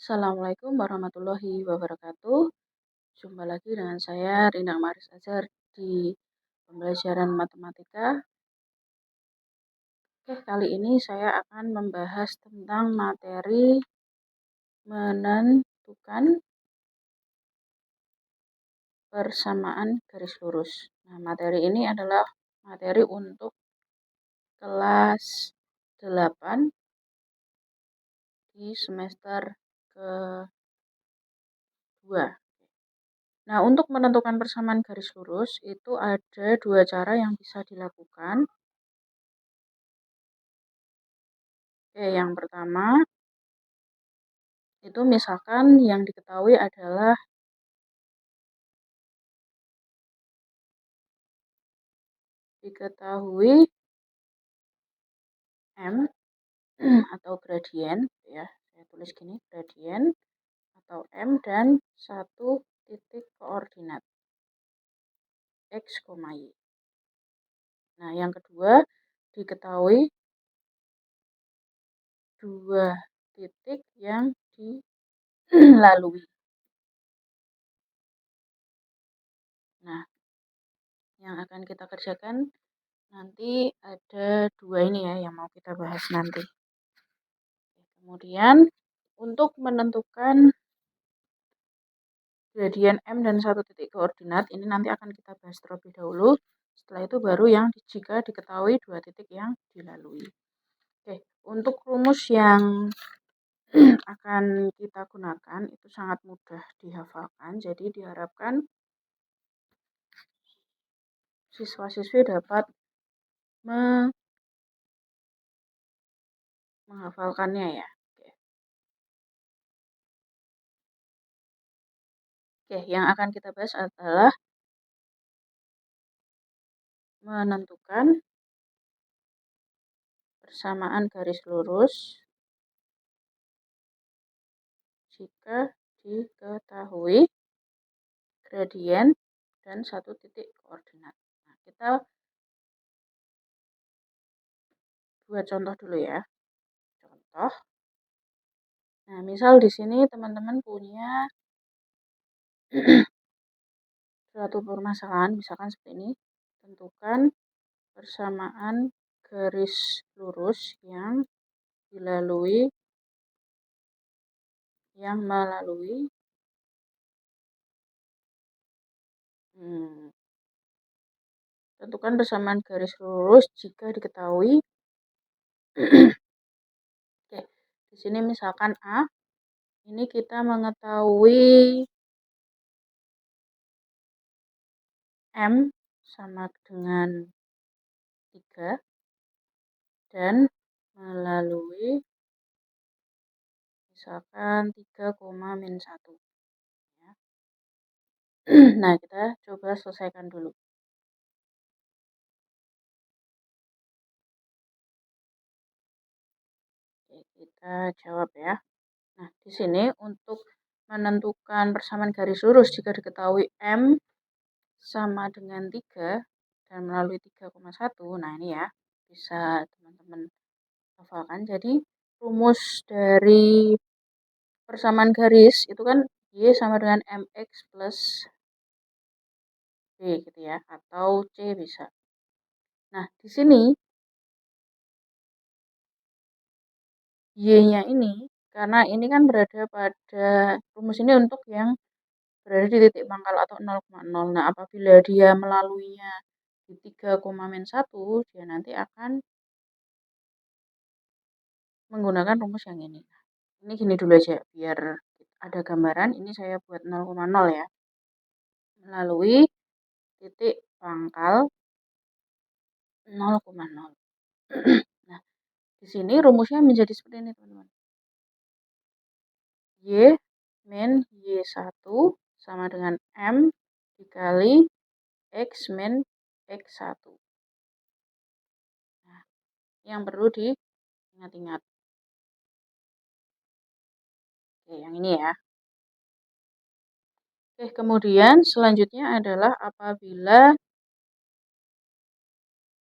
Assalamualaikum warahmatullahi wabarakatuh. Jumpa lagi dengan saya Rina Maris Azhar di pembelajaran matematika. Oke, kali ini saya akan membahas tentang materi menentukan persamaan garis lurus. Nah, materi ini adalah materi untuk kelas 8 di semester kedua. Nah, untuk menentukan persamaan garis lurus itu ada dua cara yang bisa dilakukan. Oke, yang pertama itu misalkan yang diketahui adalah M atau gradien ya. Saya tulis gini, gradien atau M dan satu titik koordinat X, Y. Nah, yang kedua diketahui dua titik yang dilalui. Nah, yang akan kita kerjakan nanti ada dua ini ya yang mau kita bahas nanti. Kemudian untuk menentukan gradien M dan satu titik koordinat ini nanti akan kita bahas terlebih dahulu. Setelah itu baru yang jika diketahui dua titik yang dilalui. Oke, untuk rumus yang akan kita gunakan itu sangat mudah dihafalkan. Jadi diharapkan siswa-siswi dapat menghafalkannya ya. Oke, yang akan kita bahas adalah menentukan persamaan garis lurus jika diketahui gradien dan satu titik koordinat. Nah, kita buat contoh dulu ya. Contoh. Nah, misal di sini teman-teman punya suatu permasalahan, misalkan seperti ini. Tentukan persamaan garis lurus yang melalui tentukan persamaan garis lurus jika diketahui. Oke, di sini misalkan A, ini kita mengetahui M sama dengan 3 dan melalui misalkan 3, min 1. Ya. Nah, kita coba selesaikan dulu. Oke, kita jawab ya. Nah, di sini untuk menentukan persamaan garis lurus jika diketahui M sama dengan 3 dan melalui 3,1. Nah, ini ya, bisa teman-teman hafalkan. Jadi, rumus dari persamaan garis itu kan Y sama dengan MX plus B gitu ya, atau C bisa. Nah, di sini Y-nya ini, karena ini kan berada pada rumus ini untuk yang berada di titik pangkal atau 0,0. Nah, apabila dia melaluinya di 3,-1, dia nanti akan menggunakan rumus yang ini. Ini gini dulu aja, biar ada gambaran. Ini saya buat 0,0 ya. Melalui titik pangkal 0,0. Nah, di sini rumusnya menjadi seperti ini, teman-teman. Y min Y1 sama dengan M dikali X min X1. Nah, yang perlu diingat-ingat. Oke, yang ini ya. Oke, kemudian selanjutnya adalah apabila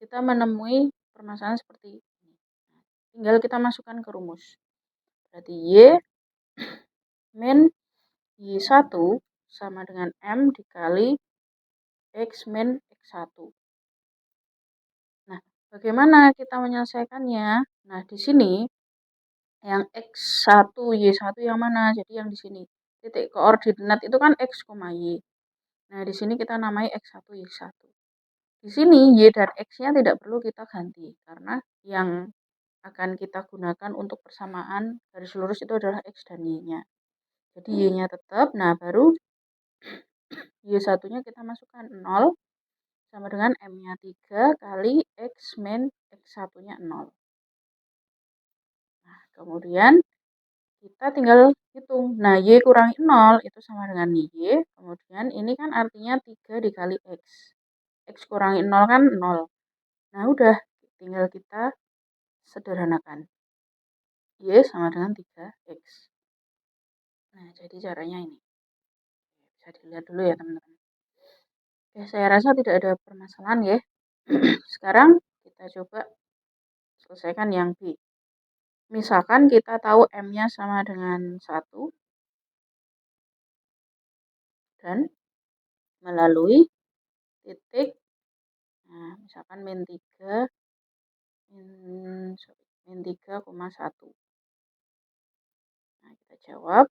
kita menemui permasalahan seperti ini. Tinggal kita masukkan ke rumus. Berarti Y min Y1 sama dengan M dikali X min X1. Nah, bagaimana kita menyelesaikannya? Nah, di sini yang X1, Y1 yang mana? Jadi yang di sini. Titik koordinat itu kan X, Y. Nah, di sini kita namai X1, Y1. Di sini Y dan X-nya tidak perlu kita ganti, karena yang akan kita gunakan untuk persamaan garis lurus itu adalah X dan Y-nya. Jadi Y-nya tetap, nah baru Y1-nya kita masukkan 0, sama dengan M-nya 3 kali X min X1-nya 0. Nah, kemudian kita tinggal hitung. Nah, Y kurangi 0 itu sama dengan Y. Kemudian ini kan artinya 3 dikali X. X kurangi 0 kan 0. Nah, udah. Tinggal kita sederhanakan. Y sama dengan 3X. Nah, jadi caranya ini. Bisa dilihat dulu ya, teman-teman. Oke, saya rasa tidak ada permasalahan ya. Sekarang kita coba selesaikan yang B. Misalkan kita tahu M-nya sama dengan 1 dan melalui titik, nah misalkan min 3, min 3,1. Nah, kita jawab.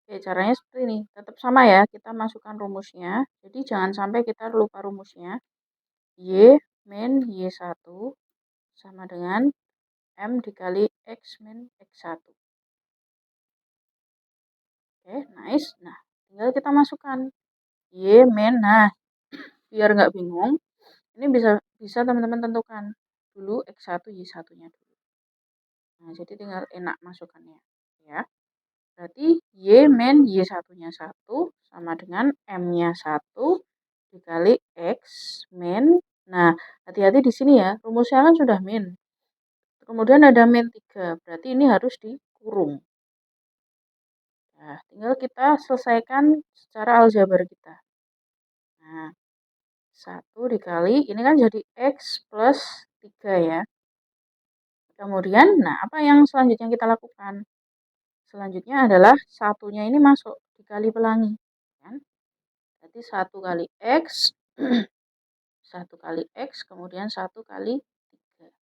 Oke, caranya seperti ini. Tetap sama ya, kita masukkan rumusnya. Jadi jangan sampai kita lupa rumusnya. Y min Y1 sama dengan M dikali X min X1. Oke, nice. Nah, tinggal kita masukkan Y min. Nah, biar nggak bingung, ini bisa teman-teman tentukan dulu X1 Y1-nya dulu. Nah, jadi tinggal enak masukkannya. Ya. Berarti Y min Y1-nya 1 sama dengan M-nya 1 dikali X min. Nah, hati-hati di sini ya, rumusnya kan sudah min. Kemudian ada min 3, berarti ini harus dikurung. Nah, tinggal kita selesaikan secara aljabar kita. Nah, 1 dikali, ini kan jadi X plus 3 ya. Kemudian, nah apa yang selanjutnya kita lakukan? Selanjutnya adalah satunya ini masuk dikali pelangi. Kan? Berarti 1 kali X, 1 kali X, kemudian 1 kali 3.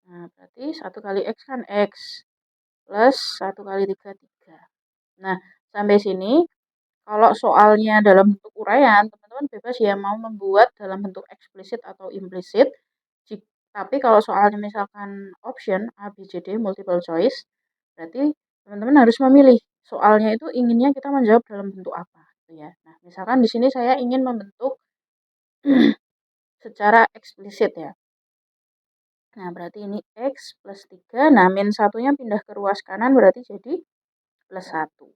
Nah, berarti 1 kali X kan X, plus 1 kali 3, 3. Nah, sampai sini, kalau soalnya dalam bentuk uraian, teman-teman bebas ya mau membuat dalam bentuk eksplisit atau implisit. Tapi kalau soalnya misalkan option A, B, C, D, multiple choice, berarti teman-teman harus memilih soalnya itu inginnya kita menjawab dalam bentuk apa. Gitu ya. Nah, misalkan di sini saya ingin membentuk secara eksplisit ya. Nah, berarti ini X plus 3. Nah, min satunya pindah ke ruas kanan berarti jadi plus 1.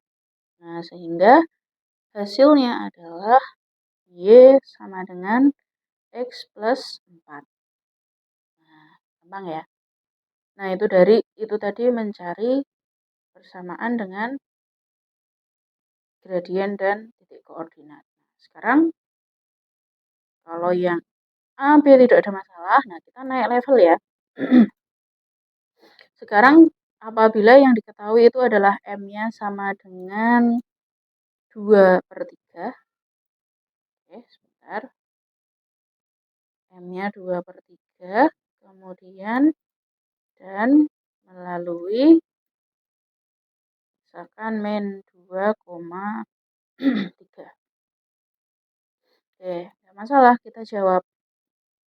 Nah, sehingga hasilnya adalah Y sama dengan X plus 4. Nah, gampang ya. Nah, itu tadi mencari persamaan dengan gradien dan titik koordinat. Sekarang kalau yang A, B tidak ada masalah, nah kita naik level ya. Sekarang apabila yang diketahui itu adalah M-nya sama dengan 2/3. Oke, sebentar. M-nya 2/3. Kemudian dan melalui misalkan min 2,3. Oke, nggak masalah, kita jawab.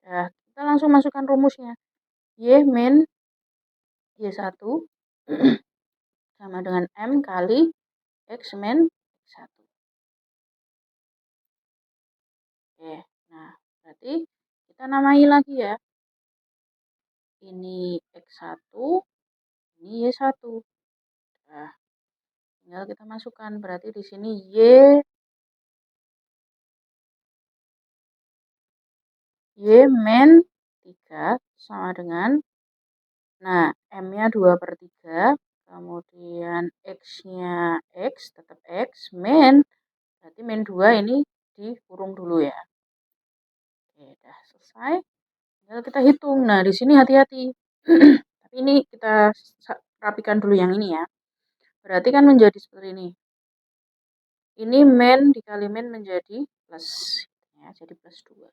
Nah, kita langsung masukkan rumusnya. Y min Y1 sama dengan M kali X min X1. Oke, nah berarti kita namai lagi ya. Ini X1, ini Y1. Nah, tinggal kita masukkan. Berarti di sini Y min 3 sama dengan, nah M-nya 2/3, kemudian X-nya X, tetap X, min, berarti min 2 ini dikurung dulu ya. Oke, udah selesai. Tinggal kita hitung. Nah, di sini hati-hati. ini kita rapikan dulu yang ini ya. Berarti kan menjadi seperti ini. Ini min dikali min menjadi plus. Ya, jadi plus 2.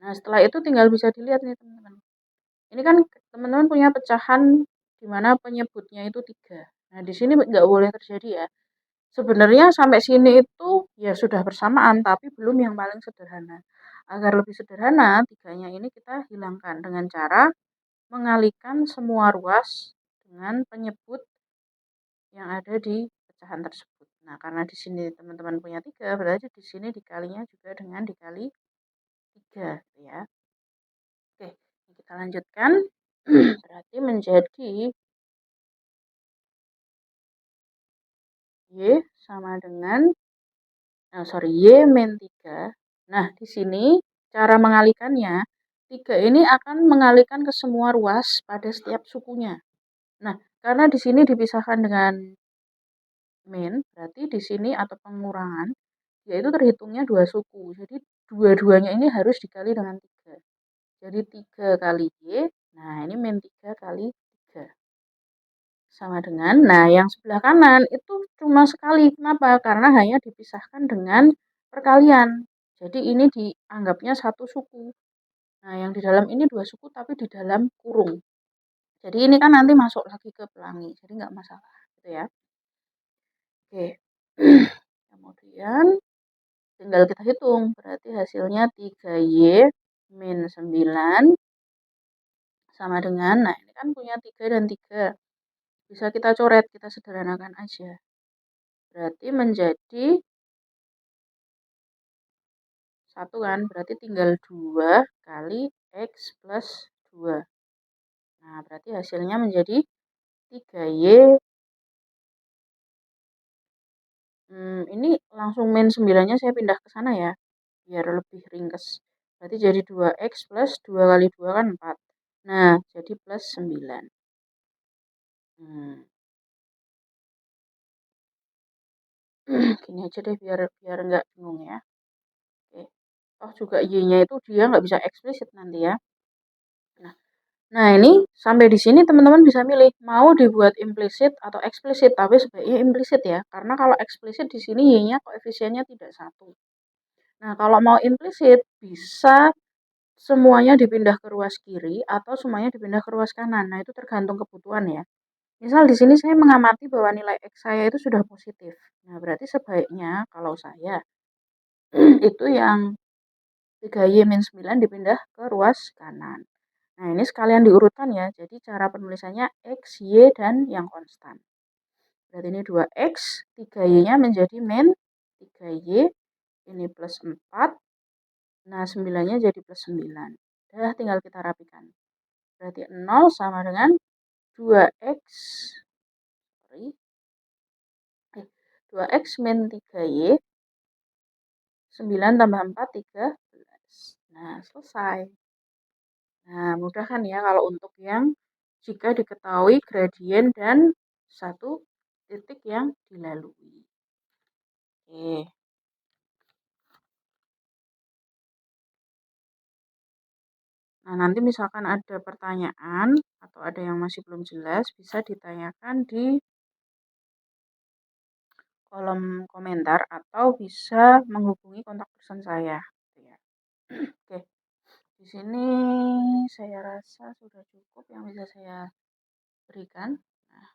Nah, setelah itu tinggal bisa dilihat nih teman-teman. Ini kan teman-teman punya pecahan di mana penyebutnya itu 3. Nah, di sini nggak boleh terjadi ya. Sebenarnya sampai sini itu ya sudah bersamaan, tapi belum yang paling sederhana. Agar lebih sederhana, tiganya ini kita hilangkan dengan cara mengalihkan semua ruas dengan penyebut yang ada di pecahan tersebut. Nah, karena di sini teman-teman punya 3, berarti di sini dikalinya juga dengan dikali 3, ya. Oke, kita lanjutkan. Berarti menjadi Y sama dengan Y min 3. Nah, di sini cara mengalihkannya, 3 ini akan mengalihkan ke semua ruas pada setiap sukunya. Nah, karena di sini dipisahkan dengan min, berarti di sini atau pengurangan, yaitu terhitungnya 2 suku. Jadi, dua-duanya ini harus dikali dengan 3. Jadi, 3 kali Y, nah ini min 3 kali 3. Sama dengan, nah yang sebelah kanan itu cuma sekali. Kenapa? Karena hanya dipisahkan dengan perkalian. Jadi ini dianggapnya satu suku. Nah yang di dalam ini 2 suku tapi di dalam kurung. Jadi ini kan nanti masuk lagi ke pelangi. Jadi nggak masalah. Gitu ya. Oke. Kemudian tinggal kita hitung. Berarti hasilnya 3Y min 9 sama dengan, nah ini kan punya 3 dan 3. Bisa kita coret, kita sederhanakan aja. Berarti menjadi 1 kan, berarti tinggal 2 kali X plus 2. Nah, berarti hasilnya menjadi 3Y. Ini langsung min 9-nya saya pindah ke sana ya, biar lebih ringkes. Berarti jadi 2X plus 2 kali 2 kan 4. Nah, jadi plus 9. Hmm. Gini aja deh biar nggak bingung ya. Oke. Oh juga Y-nya itu dia nggak bisa eksplisit nanti ya. Nah, ini sampai di sini teman-teman bisa milih mau dibuat implisit atau eksplisit, tapi sebaiknya implisit ya. Karena kalau eksplisit di sini Y-nya koefisiennya tidak 1. Nah, kalau mau implisit bisa semuanya dipindah ke ruas kiri atau semuanya dipindah ke ruas kanan. Nah, itu tergantung kebutuhan ya. Misal di sini saya mengamati bahwa nilai X saya itu sudah positif. Nah, berarti sebaiknya kalau saya itu yang 3Y-9 dipindah ke ruas kanan. Nah, ini sekalian diurutkan ya. Jadi cara penulisannya X, Y, dan yang konstan. Berarti ini 2X, 3Y-nya menjadi min 3Y, ini plus 4. Nah, 9-nya jadi plus 9. Udah tinggal kita rapikan. Berarti 0 sama dengan 2X. Sorry. 2X min 3Y. 9 tambah 4, 13. Nah, selesai. Nah, mudah kan ya kalau untuk yang jika diketahui gradien dan satu titik yang dilalui. Oke. Nah, nanti misalkan ada pertanyaan atau ada yang masih belum jelas, bisa ditanyakan di kolom komentar atau bisa menghubungi kontak person saya. Oke, di sini saya rasa sudah cukup yang bisa saya berikan. Nah,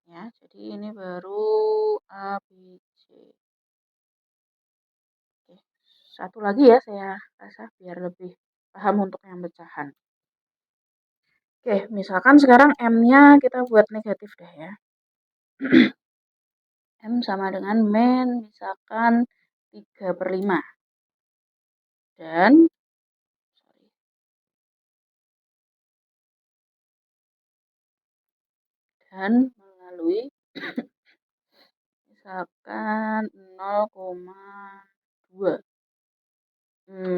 ya, jadi ini baru A, B, C. Oke, satu lagi ya saya rasa biar lebih paham untuk yang pecahan. Oke, misalkan sekarang M-nya kita buat negatif deh ya. M sama dengan min misalkan 3/5. Dan, sorry, dan melalui misalkan 0,2.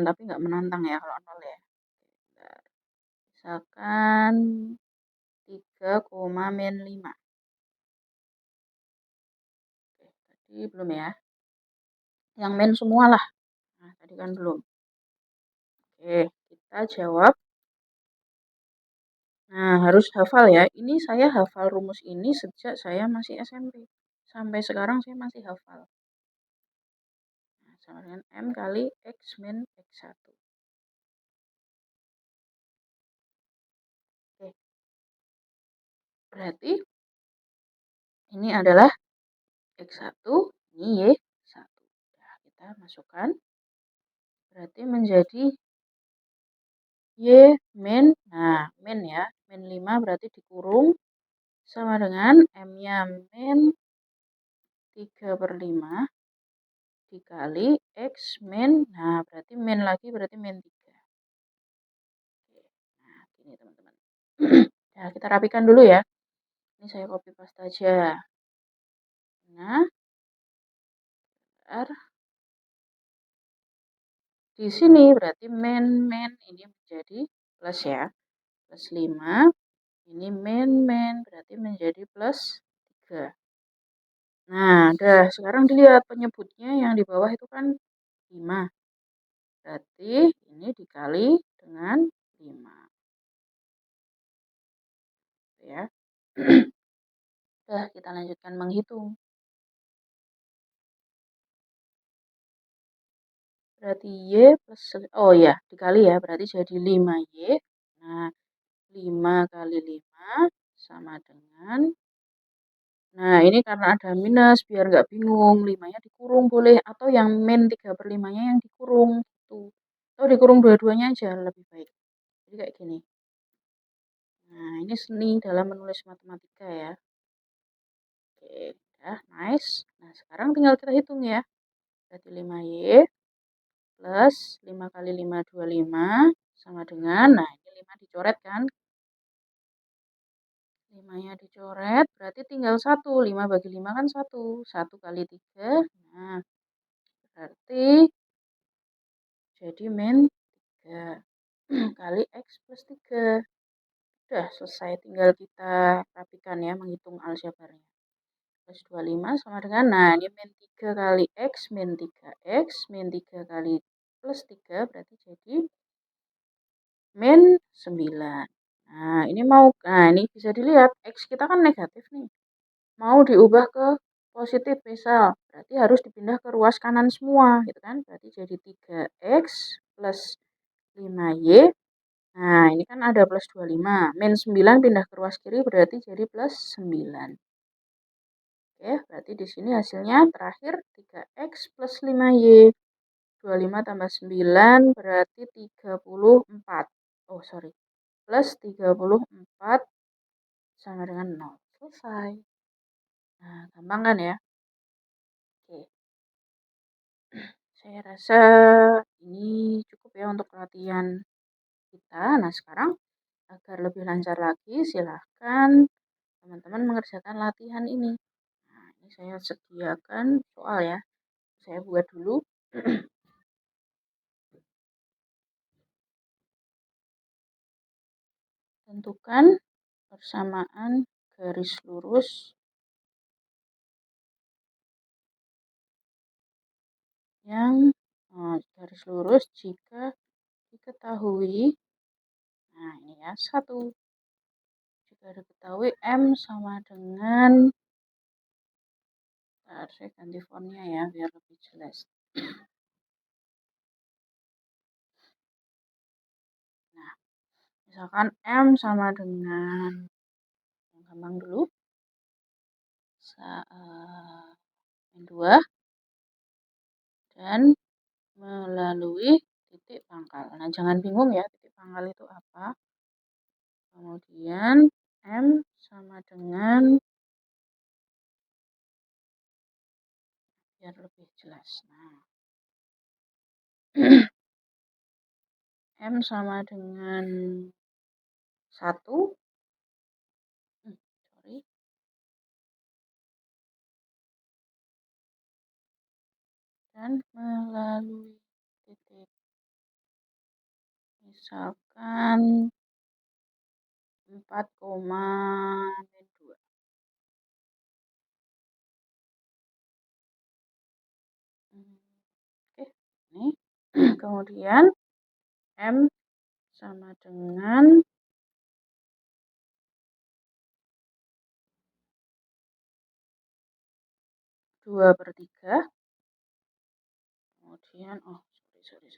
Tapi nggak menantang ya kalau 0 ya. Misalkan 3, min 5. Oke, tadi belum ya. Yang min semua lah. Nah, tadi kan belum. Oke, kita jawab Nah, harus hafal ya. Ini saya hafal rumus ini sejak saya masih SMP. Sampai sekarang saya masih hafal. Nah, sama dengan M kali X min X1. Oke, berarti ini adalah X1, ini Y1. Nah, kita masukkan. Berarti menjadi Y min, nah min ya, min 5 berarti dikurung sama dengan M-nya min 3/5 dikali X min, nah berarti min lagi berarti min 3. Nah, gini teman-teman. Nah, kita rapikan dulu ya. Ini saya copy paste aja. Nah, R di sini berarti min ini menjadi plus ya. Plus 5. Ini min berarti menjadi plus 3. Nah, udah sekarang dilihat penyebutnya yang di bawah itu kan 5. Berarti ini dikali dengan 5. Ya. Udah, kita lanjutkan menghitung. Berarti Y plus, oh ya, dikali ya, berarti jadi 5Y. Nah, 5 kali 5 sama dengan, nah ini karena ada minus, biar nggak bingung, 5-nya dikurung boleh, atau yang min 3/5-nya yang dikurung. Gitu. Atau dikurung dua-duanya aja, lebih baik. Jadi kayak gini. Nah, ini seni dalam menulis matematika ya. Oke, udah, nice. Nah, sekarang tinggal kita hitung ya. Berarti 5Y plus 5 kali 5, 25 sama dengan, nah ini 5 dicoret kan. 5-nya dicoret, berarti tinggal 1. 5 bagi 5 kan 1. 1 kali 3, nah berarti jadi min 3 kali X plus 3. Udah selesai, tinggal kita rapikan ya, menghitung aljabarnya. Plus 25 sama dengan, nah ini min 3 kali X, min 3X, min 3 kali plus 3, berarti jadi min 9. Nah, ini mau, nah ini bisa dilihat, X kita kan negatif nih. Mau diubah ke positif misal, berarti harus dipindah ke ruas kanan semua, gitu kan. Berarti jadi 3X plus 5Y. Nah, ini kan ada plus 25. Min 9 pindah ke ruas kiri berarti jadi plus 9. Oke, berarti di sini hasilnya terakhir 3X plus 5Y. 25 tambah 9 berarti 34. Oh, sorry. Plus 34 sama dengan 0. Selesai. Nah, gampang kan ya? Oke. Saya rasa ini cukup ya untuk latihan kita. Nah, sekarang agar lebih lancar lagi, silahkan teman-teman mengerjakan latihan ini. Nah, ini saya sediakan soal ya. Saya buat dulu. Tentukan persamaan garis lurus yang garis lurus jika diketahui, nah ini ya, 1. Jika diketahui M sama dengan, saya ganti fontnya ya biar lebih jelas. Nah, misalkan M sama dengan, yang gampang dulu, 2 dan melalui titik pangkal. Nah, jangan bingung ya titik pangkal itu apa. Kemudian M sama dengan, biar lebih jelas. Nah, M sama dengan 1, sorry, dan melalui titik, misalkan 4,2. Oke, ini. Kemudian M sama dengan 2/3, kemudian, oh sorry,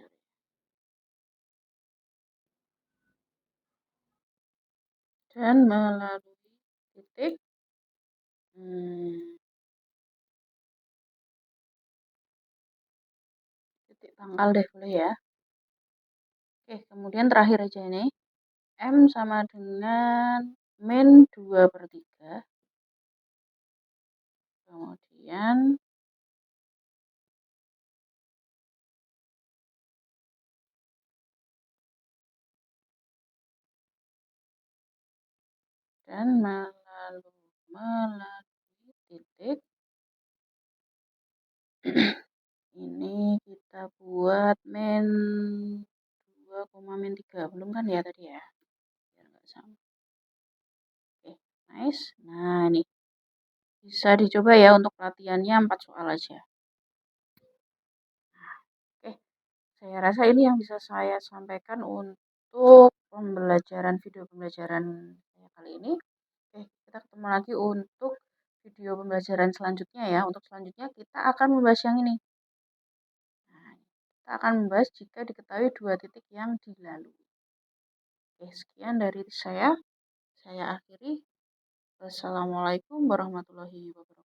dan melalui titik, hmm, titik pangkal deh boleh ya. Oke, kemudian terakhir aja ini, M sama dengan min 2/3, kemudian dan melalui titik ini kita buat min 2, min 3, belum kan ya tadi ya, biar nggak sama. Oke, nice. Nah ini bisa dicoba ya untuk latihannya 4 soal aja. Oke, saya rasa ini yang bisa saya sampaikan untuk video pembelajaran saya kali ini. Oke, kita ketemu lagi untuk video pembelajaran selanjutnya ya. Untuk selanjutnya kita akan membahas yang ini. Nah, kita akan membahas jika diketahui 2 titik yang dilalui. Oke, sekian dari saya. Saya akhiri. Wassalamualaikum warahmatullahi wabarakatuh.